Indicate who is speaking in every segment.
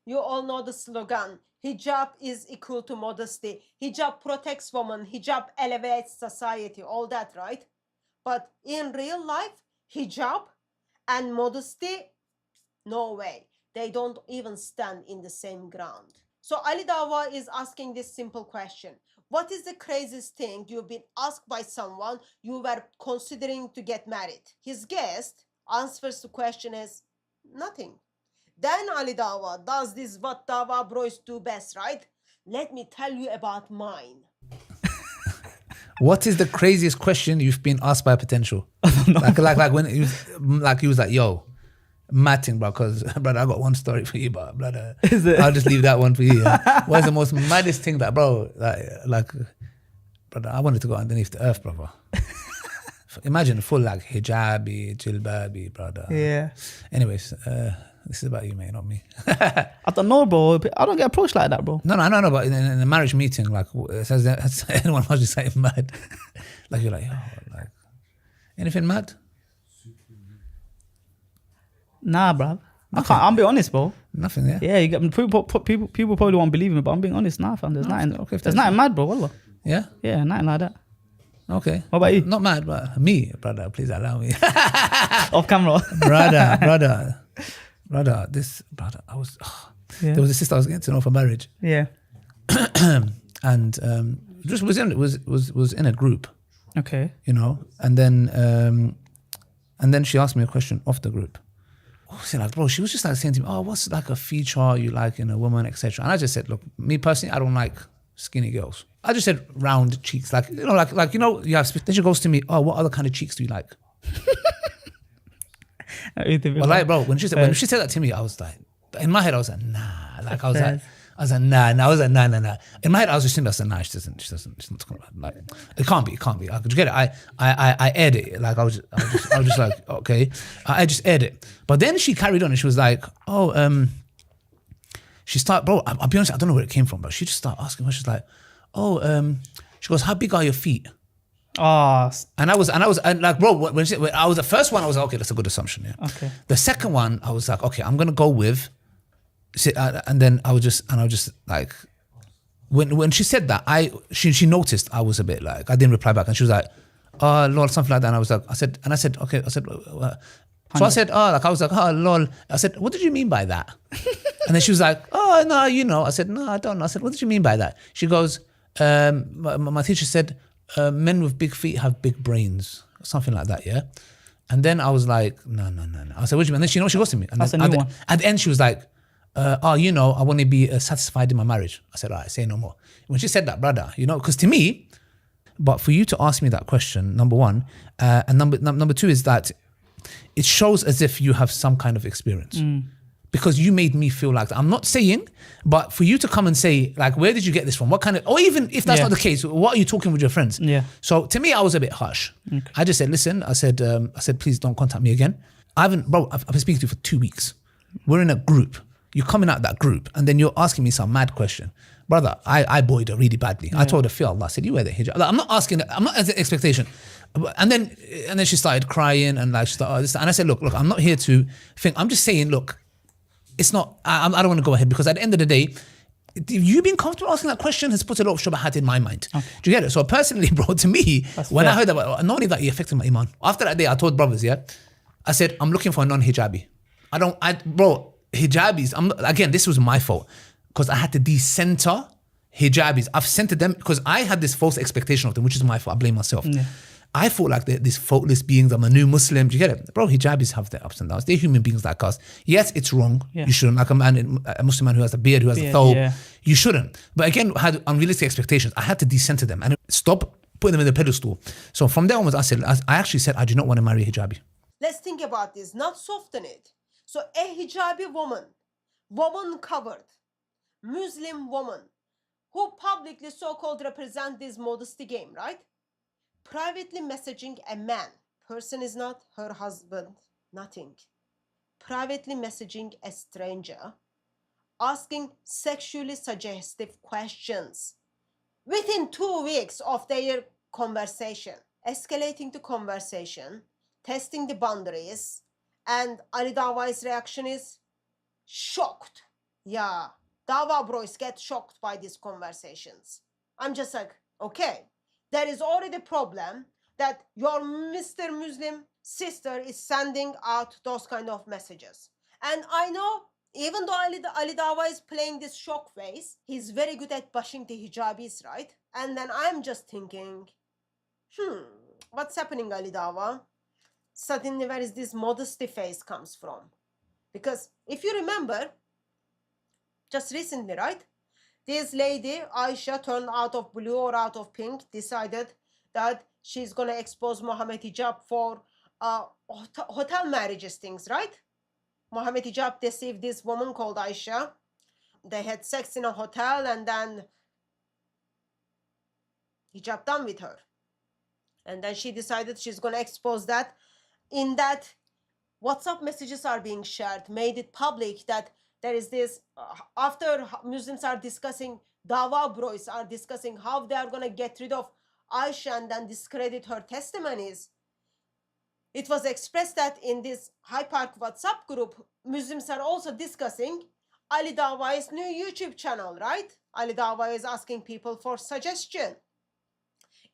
Speaker 1: You all know the slogan, hijab is equal to modesty. Hijab protects women. Hijab elevates society. All that, right? But in real life, hijab and modesty, no way. They don't even stand in the same ground. So Ali Dawah is asking this simple question. What is the craziest thing you've been asked by someone you were considering to get married? His guest answers the question as nothing. Then Ali Dawah does this what Dawah bros do best, right? Let me tell you about mine.
Speaker 2: What is the craziest question you've been asked by a potential? like when he was like, yo, matting, bro, because brother, I got one story for you, but brother, I'll just leave that one for you. Yeah? What is the most maddest thing that, bro, like brother, I wanted to go underneath the earth, brother. Imagine full like hijabi, jilbabi, brother.
Speaker 3: Yeah.
Speaker 2: Anyways, this is about you, mate, not me.
Speaker 3: I don't know, bro. I don't get approached like that, bro.
Speaker 2: No, but in a marriage meeting, like, has anyone watched you say mad? Like, you're like, oh, like, anything mad?
Speaker 3: Nah, bro. I can't. I'm being honest, bro.
Speaker 2: Nothing, yeah?
Speaker 3: Yeah, you get people probably won't believe me, but I'm being honest. Nah, fam. There's nothing.
Speaker 2: okay,
Speaker 3: There's nothing mad, bro. Wallah.
Speaker 2: Yeah?
Speaker 3: Yeah, nothing like that.
Speaker 2: Okay.
Speaker 3: What about you?
Speaker 2: Not mad, but me, brother, please allow me.
Speaker 3: Off camera.
Speaker 2: brother, this brother,
Speaker 3: Yeah.
Speaker 2: there was a sister I was getting to know for marriage,
Speaker 3: Yeah.
Speaker 2: and just was in a group,
Speaker 3: Okay.
Speaker 2: you know, and then she asked me a question off the group. What was it like, bro? She was just like saying to me, "Oh, what's like a feature you like in a woman, etc." And I just said, "Look, me personally, I don't like skinny girls." I just said round cheeks, like you know, like you know, you have. Then she goes to me, "Oh, what other kind of cheeks do you like?" Well, like, bro, when she said that to me, I was like, in my head, I was like, nah. Like, I was like, nah. Nah. In my head, I was just thinking, she's not talking about, like, it can't be. I could get it. I aired it. Like, I was just like, okay. I just aired it. But then she carried on and she was like, she started, bro, I'll be honest, I don't know where it came from, but she just started asking questions like, she goes, how big are your feet?
Speaker 3: Oh.
Speaker 2: And I was like, bro, when I was the first one, I was like, okay, that's a good assumption, yeah.
Speaker 3: Okay.
Speaker 2: The second one, I was like, okay, I'm gonna go with, and then I was just like, when she said that, she noticed I was a bit like, I didn't reply back, and she was like, lol, something like that, and I was like, okay, so I said, I was like, lol, I said, what did you mean by that? And then she was like, oh no, you know, I said, no, I don't know. I said, what did you mean by that? She goes, my teacher said, men with big feet have big brains, something like that, yeah. And then I was like, no. I said, what do you mean? And then she goes to me, and
Speaker 3: That's
Speaker 2: then
Speaker 3: a new one.
Speaker 2: at the end she was like, you know, I want to be satisfied in my marriage. I said, all right, say no more. When she said that, brother, you know, because to me, but for you to ask me that question, number one, and number two is that it shows as if you have some kind of experience. Because you made me feel like that. I'm not saying, but for you to come and say, like, where did you get this from? What kind of, or even if that's not the case, what are you talking with your friends?
Speaker 3: Yeah.
Speaker 2: So to me, I was a bit harsh. Okay. I just said, listen, I said, please don't contact me again. I've been speaking to you for 2 weeks. We're in a group. You're coming out that group, and then you're asking me some mad question. Brother, I boyed her really badly. Yeah. I told her, fear Allah, I said, you wear the hijab. Like, I'm not as an expectation. And then she started crying and like, she started, this, and I said, look, I'm not here to think, I'm just saying, look, it's not, I don't want to go ahead, because at the end of the day, you being comfortable asking that question has put a lot of shubahat in my mind. Okay. Do you get it? So personally, bro, to me, when I heard that, not only that, it affected my iman. After that day, I told brothers, I said, I'm looking for a non-hijabi. Bro, hijabis, again, this was my fault, because I had to decenter hijabis. I've centered them because I had this false expectation of them, which is my fault. I blame myself. Yeah. I thought like they're these faultless beings. I'm a new Muslim. Do you get it? Bro, hijabis have their ups and downs. They're human beings like us. Yes, it's wrong. Yeah. You shouldn't. Like a Muslim man who has a beard, who has a thobe. You shouldn't. But again, I had unrealistic expectations. I had to decenter them and stop putting them in the pedestal. So from there onwards, I actually said, I do not want to marry a hijabi.
Speaker 1: Let's think about this, not soften it. So a hijabi woman covered, Muslim woman, who publicly so-called represent this modesty game, right? Privately messaging a man, person is not her husband, nothing. Privately messaging a stranger, asking sexually suggestive questions within 2 weeks of their conversation, escalating the conversation, testing the boundaries, and Ali Dawah's reaction is shocked. Yeah, Dawah bros get shocked by these conversations. I'm just like, okay, there is already a problem that your Mr. Muslim sister is sending out those kind of messages. And I know, even though Ali Dawah is playing this shock face, he's very good at bashing the hijabis, right? And then I'm just thinking, what's happening, Ali Dawah? Suddenly, where is this modesty face comes from? Because if you remember, just recently, right? This lady, Aisha, turned out of blue or out of pink, decided that she's going to expose Mohammed Hijab for hotel marriages things, right? Mohammed Hijab deceived this woman called Aisha. They had sex in a hotel and then Hijab done with her. And then she decided she's going to expose that. In that, WhatsApp messages are being shared, made it public that there is this, after Muslims are discussing, Dawah bros are discussing how they are going to get rid of Aisha and then discredit her testimonies. It was expressed that in this High Park WhatsApp group, Muslims are also discussing Ali Dawah's new YouTube channel, right? Ali Dawah is asking people for suggestion.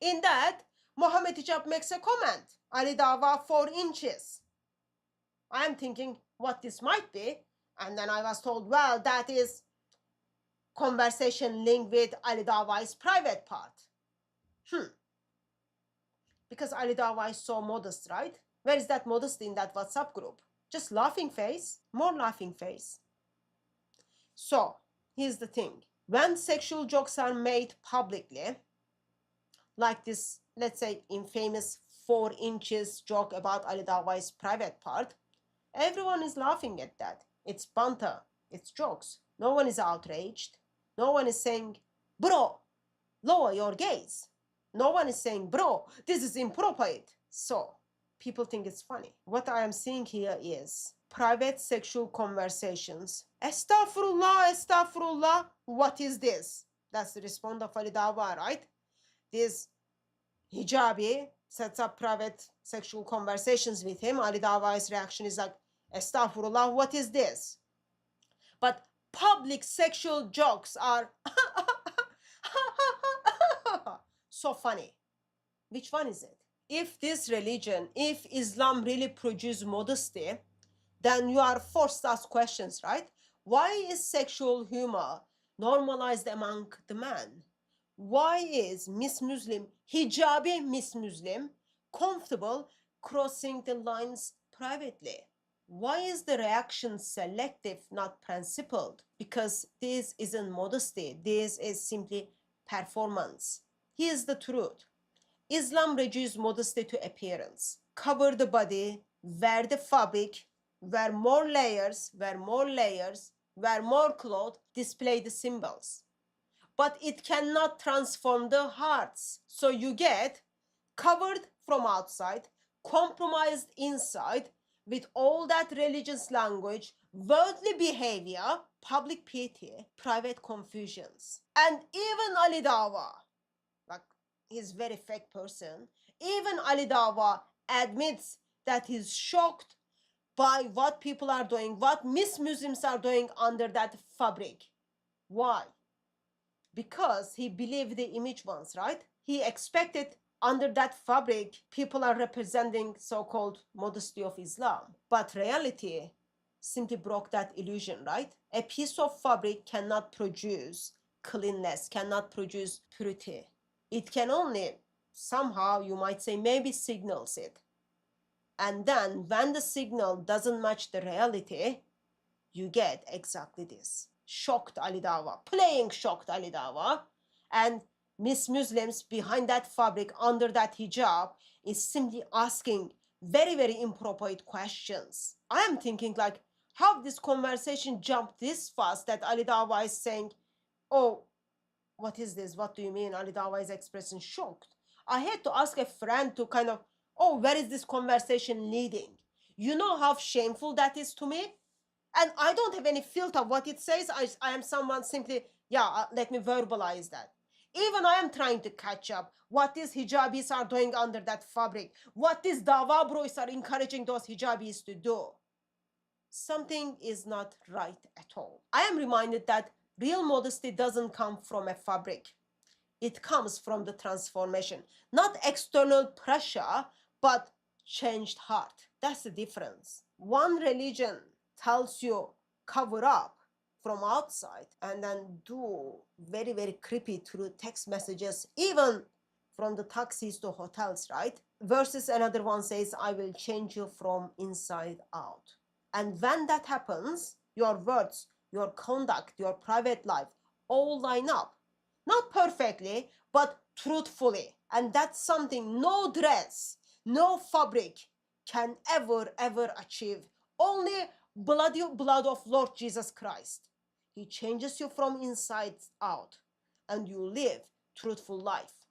Speaker 1: In that, Mohammed Hijab makes a comment, Ali Dawah 4 inches. I am thinking what this might be. And then I was told, well, that is conversation linked with Ali Dawah's private part. Because Ali Dawah is so modest, right? Where is that modesty in that WhatsApp group? Just laughing face, more laughing face. So, here's the thing. When sexual jokes are made publicly, like this, let's say, infamous 4 inches joke about Ali Dawah's private part, everyone is laughing at that. It's banter. It's jokes. No one is outraged. No one is saying, bro, lower your gaze. No one is saying, bro, this is inappropriate. So, people think it's funny. What I am seeing here is private sexual conversations. Astaghfirullah, astaghfirullah. What is this? That's the response of Ali Dawah, right? This hijabi sets up private sexual conversations with him. Ali Dawah's reaction is like, astaghfirullah, what is this? But public sexual jokes are so funny. Which one is it? If this religion, if Islam really produces modesty, then you are forced to ask questions, right? Why is sexual humor normalized among the men? Why is Miss Muslim, hijabi Miss Muslim, comfortable crossing the lines privately? Why is the reaction selective, not principled? Because this isn't modesty, this is simply performance. Here's the truth. Islam reduces modesty to appearance. Cover the body, wear the fabric, wear more layers, wear more clothes, display the symbols. But it cannot transform the hearts. So you get covered from outside, compromised inside, with all that religious language, worldly behavior, public pity, private confusions. And even Ali Dawah, like he's a very fake person, even Ali Dawah admits that he's shocked by what people are doing, what Miss Muslims are doing under that fabric. Why? Because he believed the image once, right? He expected under that fabric, people are representing so-called modesty of Islam. But reality simply broke that illusion, right? A piece of fabric cannot produce cleanness, cannot produce purity. It can only, somehow, you might say, maybe signals it. And then when the signal doesn't match the reality, you get exactly this. Shocked Ali Dawah, playing shocked Ali Dawah, and Miss Muslims behind that fabric, under that hijab, is simply asking very, very inappropriate questions. I am thinking like, how this conversation jumped this fast that Ali Dawah is saying, oh, what is this? What do you mean? Ali Dawah is expressing shocked. I had to ask a friend to kind of, oh, where is this conversation leading? You know how shameful that is to me? And I don't have any filter what it says. I am someone simply, let me verbalize that. Even I am trying to catch up. What these hijabis are doing under that fabric. What these Dawah bros are encouraging those hijabis to do. something is not right at all. I am reminded that real modesty doesn't come from a fabric. It comes from the transformation, not external pressure, but changed heart. That's the difference. One religion tells you cover up from outside and then do very, very creepy through text messages, even from the taxis to hotels, right? Versus another one says, I will change you from inside out. And when that happens, your words, your conduct, your private life all line up. Not perfectly, but truthfully. And that's something no dress, no fabric can ever achieve. Only blood of Lord Jesus Christ. He changes you from inside out and you live truthful life.